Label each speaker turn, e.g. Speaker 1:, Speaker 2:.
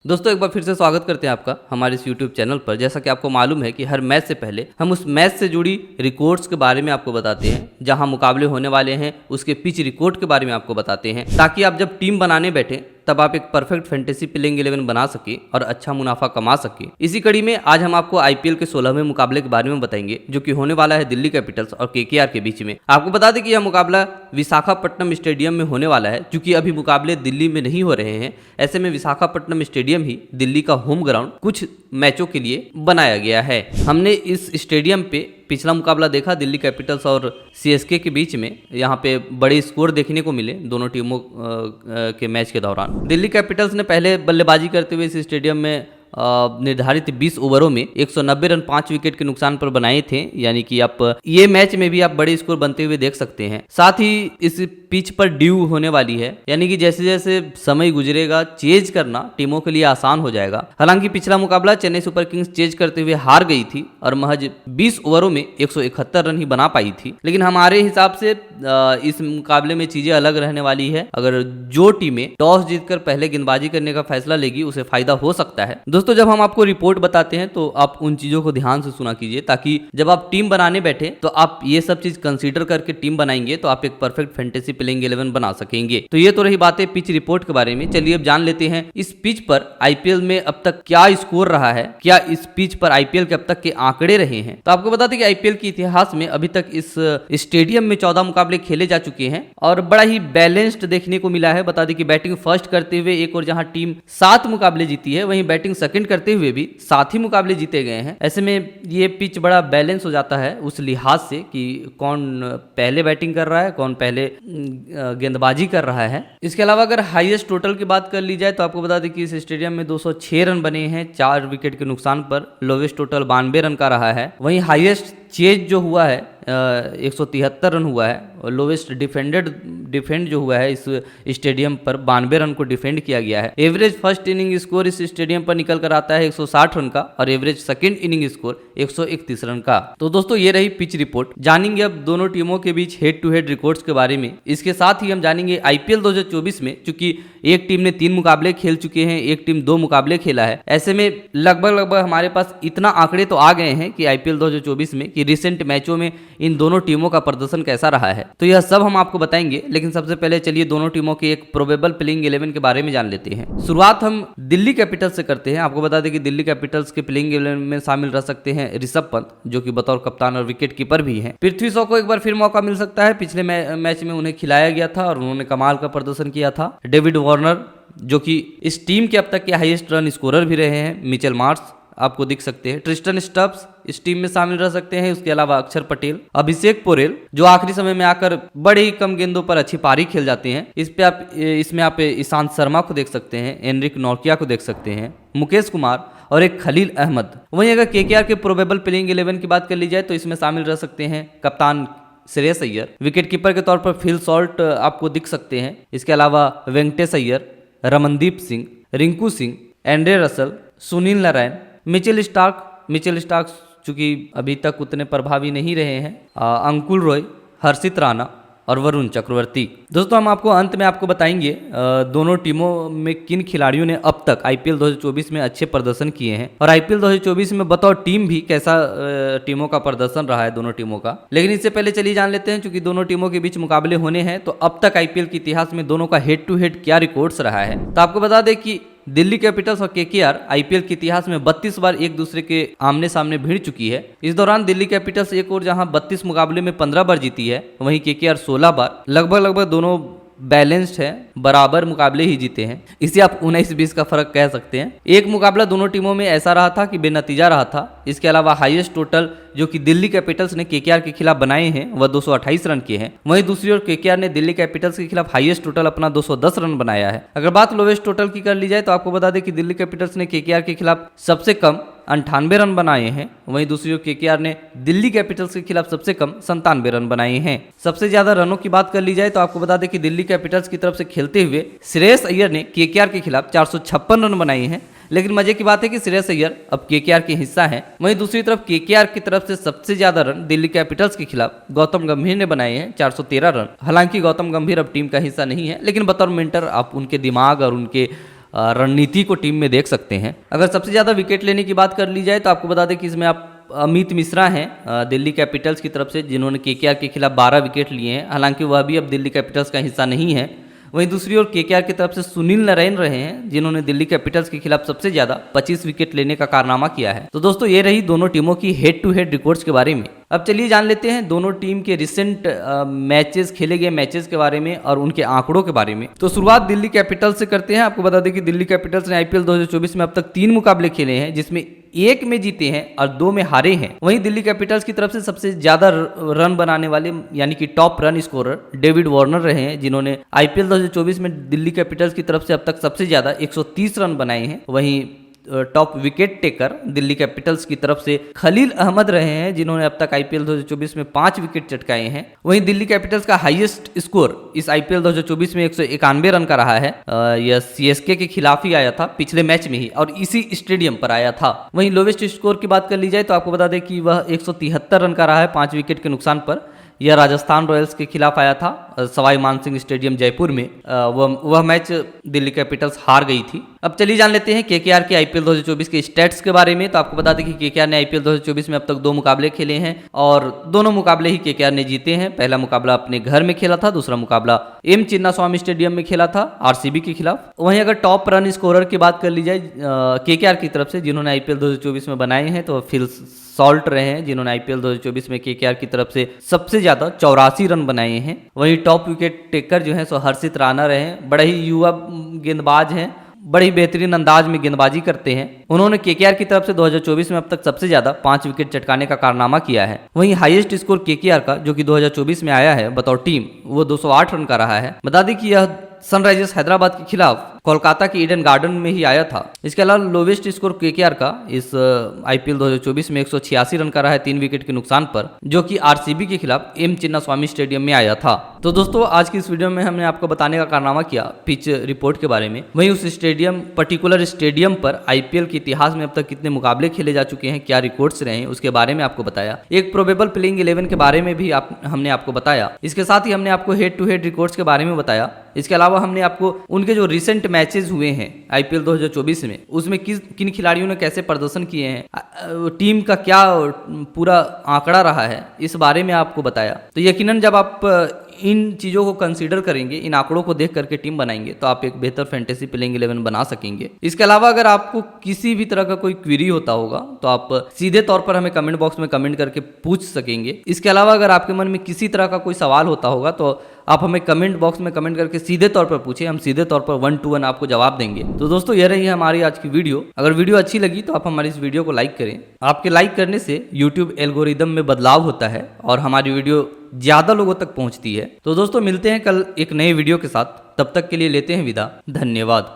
Speaker 1: दोस्तों एक बार फिर से स्वागत करते हैं आपका हमारे इस YouTube चैनल पर। जैसा कि आपको मालूम है कि हर मैच से पहले हम उस मैच से जुड़ी रिकॉर्ड्स के बारे में आपको बताते हैं, जहां मुकाबले होने वाले हैं उसके पिच रिकॉर्ड के बारे में आपको बताते हैं, ताकि आप जब टीम बनाने बैठे तब आप एक परफेक्ट फैंटेसी प्लेइंग 11 बना सके और अच्छा मुनाफा कमा सके। इसी कड़ी में आज हम आपको आईपीएल के 16वें मुकाबले के बारे में बताएंगे, जो कि होने वाला है दिल्ली कैपिटल्स और केकेआर के बीच में। आपको बता दें कि यह मुकाबला विशाखापट्टनम स्टेडियम में होने वाला है, क्योंकि अभी मुकाबले दिल्ली में नहीं हो रहे हैं। ऐसे में विशाखापट्टनम स्टेडियम ही दिल्ली का होम ग्राउंड कुछ मैचों के लिए बनाया गया है। हमने इस स्टेडियम पे पिछला मुकाबला देखा दिल्ली कैपिटल्स और सीएसके के बीच में। यहाँ पे बड़े स्कोर देखने को मिले दोनों टीमों के मैच के दौरान। दिल्ली कैपिटल्स ने पहले बल्लेबाजी करते हुए इस स्टेडियम में निर्धारित 20 ओवरों में 190 रन 5 विकेट के नुकसान पर बनाए थे। यानी कि आप ये मैच में भी आप बड़े स्कोर बनते हुए देख सकते हैं। साथ ही इस पिच पर ड्यू होने वाली है, यानी कि जैसे जैसे समय गुजरेगा चेज करना टीमों के लिए आसान हो जाएगा। हालांकि पिछला मुकाबला चेन्नई सुपर किंग्स चेज करते हुए हार गई थी और महज 20 ओवरों में 171 रन ही बना पाई थी। लेकिन हमारे हिसाब से इस मुकाबले में चीजें अलग रहने वाली है। अगर जो टीमें टॉस जीतकर पहले गेंदबाजी करने का फैसला लेगी उसे फायदा हो सकता है। दोस्तों जब हम आपको रिपोर्ट बताते हैं तो आप उन चीजों को ध्यान से सुना कीजिए, ताकि जब आप टीम बनाने बैठे तो आप ये सब चीज कंसीडर करके टीम बनाएंगे तो आप एक परफेक्ट फैंटेसी प्लेइंग 11 बना सकेंगे। तो ये तो रही बातें पिच रिपोर्ट के बारे में। चलिए अब जान लेते हैं इस पिच पर आईपीएल में अब तक क्या स्कोर रहा है, क्या इस पिच पर आईपीएल के अब तक के आंकड़े रहे हैं। तो आपको बता दें कि आईपीएल के इतिहास में अभी तक इस स्टेडियम में 14 मुकाबले खेले जा चुके हैं और बड़ा ही बैलेंस्ड देखने को मिला है। बता दें कि बैटिंग फर्स्ट करते हुए एक और जहां टीम 7 मुकाबले जीती है, वहीं बैटिंग सेकंड करते हुए भी 7 ही मुकाबले जीते गए हैं। ऐसे में ये पिच बड़ा बैलेंस हो जाता है उस लिहाज से कि कौन पहले बैटिंग कर रहा है, कौन पहले गेंदबाजी कर रहा है। इसके अलावा अगर हाईएस्ट टोटल की बात कर ली जाए तो आपको बता दें कि इस स्टेडियम में 206 रन बने हैं 4 विकेट के नुकसान पर। लोवेस्ट टोटल 92 रन का रहा है। वहीं हाईएस्ट चेज जो हुआ है 173 रन हुआ है और लोवेस्ट डिफेंड जो हुआ है इस स्टेडियम पर 92 रन को डिफेंड किया गया है। एवरेज फर्स्ट इनिंग स्कोर इस स्टेडियम पर निकल कर आता है 160 रन का और average second inning score 131 run का। तो दोस्तों ये रही पिच रिपोर्ट। जानेंगे अब दोनों टीमों के बीच हेड टू हेड रिकॉर्ड्स के बारे में। इसके साथ ही हम जानेंगे आईपीएल 2024 में, चूंकि एक टीम ने 3 मुकाबले खेल चुके हैं, एक टीम 2 मुकाबले खेला है। ऐसे में लगभग हमारे पास इतना आंकड़े तो आ गए हैं कि आईपीएल 2024 में कि रिसेंट मैचों में इन दोनों टीमों का प्रदर्शन कैसा रहा है। तो यह सब हम आपको बताएंगे, लेकिन सबसे पहले चलिए दोनों टीमों के एक प्रोबेबल प्लेइंग 11 के बारे में जान लेते हैं। शुरुआत हम दिल्ली कैपिटल्स से करते हैं। आपको बता दें कि दिल्ली कैपिटल्स के प्लेइंग 11 में शामिल रह सकते हैं ऋषभ पंत, जो कि बतौर कप्तान और विकेट कीपर भी हैं। पृथ्वी शॉ को एक बार फिर मौका मिल सकता है। पिछले मैच में उन्हें खिलाया गया था और उन्होंने कमाल का प्रदर्शन किया था। डेविड वार्नर, जो कि इस टीम के अब तक के हाईएस्ट रन स्कोरर भी रहे हैं। मिचेल मार्श आपको दिख सकते हैं। ट्रिस्टन स्टब्स इस टीम में शामिल रह सकते हैं। उसके अलावा अक्षर पटेल, अभिषेक पोरेल, जो आखिरी समय में आकर बड़े ही कम गेंदों पर अच्छी पारी खेल जाते हैं। इसमें आप ईशांत शर्मा को देख सकते हैं, एनरिक नोकिया को देख सकते हैं, मुकेश कुमार और एक खलील अहमद। वहीं अगर केकेआर के प्रोबेबल प्लेइंग 11 की बात कर ली जाए तो इसमें शामिल रह सकते हैं कप्तान श्रेयस अय्यर, विकेट कीपर के तौर पर फिल सॉल्ट आपको दिख सकते हैं। इसके अलावा Venkatesh Iyer, Ramandeep Singh, Rinku Singh, Andre Russell, Sunil Narayan, Mitchell Starc चूंकि अभी तक उतने प्रभावी नहीं रहे हैं, अंकुल रॉय, हर्षित राणा और वरुण चक्रवर्ती। दोस्तों हम आपको अंत में आपको बताएंगे दोनों टीमों में किन खिलाड़ियों ने अब तक आईपीएल 2024 में अच्छे प्रदर्शन किए हैं और आईपीएल 2024 में बतौर टीम भी कैसा टीमों का प्रदर्शन रहा है दोनों टीमों का। लेकिन इससे पहले चलिए जान लेते हैं, चूंकि दोनों टीमों के बीच मुकाबले होने हैं तो अब तक आईपीएल के इतिहास में दोनों का हेड टू हेड क्या रिकॉर्ड्स रहा है। तो आपको बता दें कि दिल्ली कैपिटल्स और केकेआर आईपीएल के इतिहास में 32 बार एक दूसरे के आमने सामने भिड़ चुकी है। इस दौरान दिल्ली कैपिटल्स एक और जहां 32 मुकाबले में 15 बार जीती है, वहीं केकेआर 16 बार। लगभग दोनों बैलेंस्ड है, बराबर मुकाबले ही जीते हैं। इसे आप 19-20 का फर्क कह सकते हैं। एक मुकाबला दोनों टीमों में ऐसा रहा था कि बेनतीजा रहा था। इसके अलावा हाईएस्ट टोटल जो कि दिल्ली कैपिटल्स ने केकेआर के खिलाफ बनाए हैं वह 228 रन के हैं। वहीं दूसरी ओर केकेआर ने दिल्ली कैपिटल्स के खिलाफ हाईएस्ट टोटल अपना 210 रन बनाया है। अगर बात लोवेस्ट टोटल की कर ली जाए तो आपको बता दें कि दिल्ली कैपिटल्स ने केकेआर के खिलाफ सबसे कम 98 रन बनाए हैं। वहीं दूसरी ओर केकेआर ने दिल्ली कैपिटल्स के खिलाफ सबसे कम 97 रन बनाए हैं। सबसे ज्यादा रनों की बात कर ली जाए तो आपको बता दें कि दिल्ली कैपिटल्स की तरफ से खेलते हुए श्रेयस अय्यर ने केकेआर के खिलाफ 456 रन बनाए हैं। लेकिन मजे की बात है कि श्रेयस अय्यर अब केकेआर के हिस्सा हैं। वहीं दूसरी तरफ केकेआर की तरफ से सबसे ज्यादा रन दिल्ली कैपिटल्स के खिलाफ गौतम गंभीर ने बनाए हैं 413 रन। हालांकि गौतम गंभीर अब टीम का हिस्सा नहीं है, लेकिन बतौर मेंटर आप उनके दिमाग और उनके रणनीति को टीम में देख सकते हैं। अगर सबसे ज़्यादा विकेट लेने की बात कर ली जाए तो आपको बता दें कि इसमें आप अमित मिश्रा हैं दिल्ली कैपिटल्स की तरफ से, जिन्होंने केकेआर के खिलाफ 12 विकेट लिए हैं। हालांकि वह भी अब दिल्ली कैपिटल्स का हिस्सा नहीं है। वहीं दूसरी ओर केकेआर की तरफ से सुनील नारायण रहे हैं, जिन्होंने दिल्ली कैपिटल्स के खिलाफ सबसे ज्यादा 25 विकेट लेने का कारनामा किया है। तो दोस्तों ये रही दोनों टीमों की हेड टू हेड रिकॉर्ड्स के बारे में। अब चलिए जान लेते हैं दोनों टीम के रिसेंट मैचेस, खेले गए मैचेस के बारे में और उनके आंकड़ों के बारे में। तो शुरुआत दिल्ली कैपिटल्स से करते हैं। आपको बता दें कि दिल्ली कैपिटल्स ने आईपीएल 2024 में अब तक 3 मुकाबले खेले हैं, जिसमें 1 में जीते हैं और 2 में हारे हैं। वहीं दिल्ली कैपिटल्स की तरफ से सबसे ज्यादा रन बनाने वाले यानी कि top run scorer David Warner रहे हैं, जिन्होंने आईपीएल 2024 में दिल्ली कैपिटल्स की तरफ से अब तक सबसे ज्यादा 130 रन बनाए हैं। वहीं top wicket taker Delhi Capitals की तरफ से खलील अहमद रहे हैं, जिन्होंने अब तक आईपीएल 2024 में 5 विकेट चटकाए हैं। वहीं दिल्ली कैपिटल्स का हाईएस्ट स्कोर इस आईपीएल 2024 में 191 रन का रहा है। यह सीएसके के खिलाफ ही आया था पिछले मैच में ही, और इसी स्टेडियम पर आया था। वहीं लोवेस्ट स्कोर की बात कर ली जाए तो आपको बता दें कि वह 173 रन का रहा है 5 विकेट के नुकसान पर। यह राजस्थान रॉयल्स के खिलाफ आया था सवाई मानसिंह स्टेडियम जयपुर में। वह मैच दिल्ली कैपिटल्स हार गई थी। अब चलिए जान लेते हैं केकेआर के आईपीएल 2024 के स्टैट्स के बारे में। तो आपको बता दें कि केकेआर ने आईपीएल 2024 में अब तक 2 मुकाबले खेले हैं और दोनों मुकाबले ही केकेआर ने जीते हैं। पहला मुकाबला अपने घर में खेला था, दूसरा मुकाबला एम चिन्नास्वामी स्टेडियम में खेला था आरसीबी के खिलाफ। वहीं अगर टॉप रन स्कोरर की बात कर ली जाए केकेआर की तरफ से, जिन्होंने आईपीएल 2024 में बनाए हैं, तो फिल सॉल्ट रहे हैं, जिन्होंने आईपीएल 2024 में केकेआर की तरफ से सबसे ज्यादा 84 रन बनाए हैं। वहीं टॉप विकेट टेकर जो हैं सो हर्षित राणा रहे हैं। बड़े ही युवा गेंदबाज हैं, बड़े ही बेहतरीन अंदाज में गेंदबाजी करते हैं। उन्होंने केकेआर की तरफ से 2024 में अब तक सबसे ज्यादा 5 विकेट चटकाने का कारनामा किया है। वहीं हाईएस्ट स्कोर केकेआर का जो कि 2024 में आया है बतौर टीम, वो 208 रन का रहा है। बता दें कि यह सनराइजर्स हैदराबाद के खिलाफ कोलकाता के ईडन गार्डन में ही आया था। इसके अलावा लोवेस्ट स्कोर केकेआर का इस आईपीएल 2024 में 186 रन का रहा है 3 विकेट के नुकसान पर, जो कि आरसीबी के खिलाफ एम चिन्नास्वामी स्टेडियम में आया था। तो दोस्तों आज की इस वीडियो में हमने आपको बताने का कारनामा किया पिच रिपोर्ट के बारे में। वहीं उस पर्टिकुलर स्टेडियम पर आईपीएल के इतिहास में अब तक कितने मुकाबले खेले जा चुके हैं, क्या रिकॉर्ड्स रहे हैं, उसके बारे में आपको बताया। एक प्रोबेबल प्लेइंग 11 के बारे में भी हमने आपको बताया। इसके साथ ही हमने आपको हेड टू हेड रिकॉर्ड्स के बारे में बताया। इसके अलावा हमने आपको उनके जो रिसेंट मैचेस हुए हैं आईपीएल 2024 में, उसमें किन खिलाड़ियों ने कैसे प्रदर्शन किए हैं, टीम का क्या पूरा आंकड़ा रहा है, इस बारे में आपको बताया। तो यकीनन जब आप इन चीज़ों को कंसीडर करेंगे, इन आंकड़ों को देख करके टीम बनाएंगे, तो आप एक बेहतर फैंटेसी प्लेइंग 11 बना सकेंगे। इसके अलावा अगर आपको किसी भी तरह का कोई क्वेरी होता होगा तो आप सीधे तौर पर हमें कमेंट बॉक्स में कमेंट करके पूछ सकेंगे। इसके अलावा अगर आपके मन में किसी तरह का कोई सवाल होता होगा तो आप हमें कमेंट बॉक्स में कमेंट करके सीधे तौर पर पूछे, हम सीधे तौर पर 1 to 1 आपको जवाब देंगे। तो दोस्तों ये रही हमारी आज की वीडियो। अगर वीडियो अच्छी लगी तो आप हमारी इस वीडियो को लाइक करें। आपके लाइक करने से यूट्यूब एल्गोरिदम में बदलाव होता है और हमारी वीडियो ज्यादा लोगों तक पहुंचती है। तो दोस्तों मिलते हैं कल एक नए वीडियो के साथ, तब तक के लिए लेते हैं विदा। धन्यवाद।